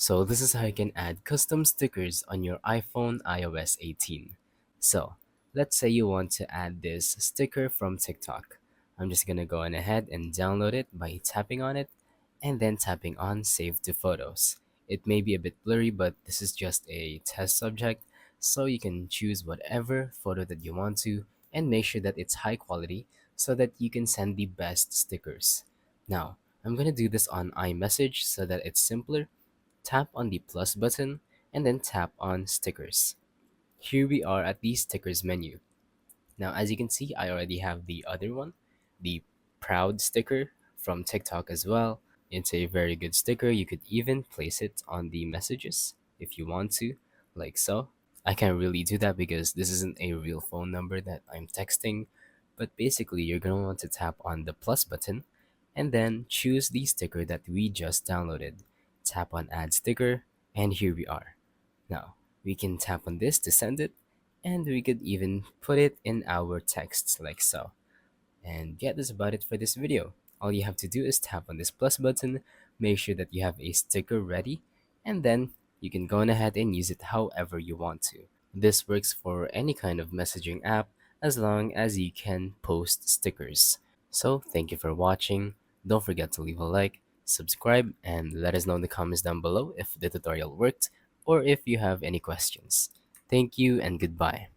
So this is how you can add custom stickers on your iPhone iOS 18. So let's say you want to add this sticker from TikTok. I'm just gonna go on ahead and download it by tapping on it and then tapping on Save to Photos. It may be a bit blurry, but this is just a test subject, so you can choose whatever photo that you want to and make sure that it's high quality so that you can send the best stickers. Now, I'm gonna do this on iMessage so that it's simpler. Tap on the plus button and then tap on stickers. Here we are at the stickers menu. Now, as you can see, I already have the other one, the proud sticker from TikTok as well. It's a very good sticker. You could even place it on the messages if you want to, like so. I can't really do that because this isn't a real phone number that I'm texting, but basically, you're going to want to tap on the plus button and then choose the sticker that we just downloaded. Tap on add sticker, and here we are. Now, we can tap on this to send it, and we could even put it in our texts like so. And yeah, that's about it for this video. All you have to do is tap on this plus button, make sure that you have a sticker ready, and then you can go on ahead and use it however you want to. This works for any kind of messaging app as long as you can post stickers. So thank you for watching. Don't forget to leave a like, subscribe, and let us know in the comments down below if the tutorial worked or if you have any questions. Thank you and goodbye.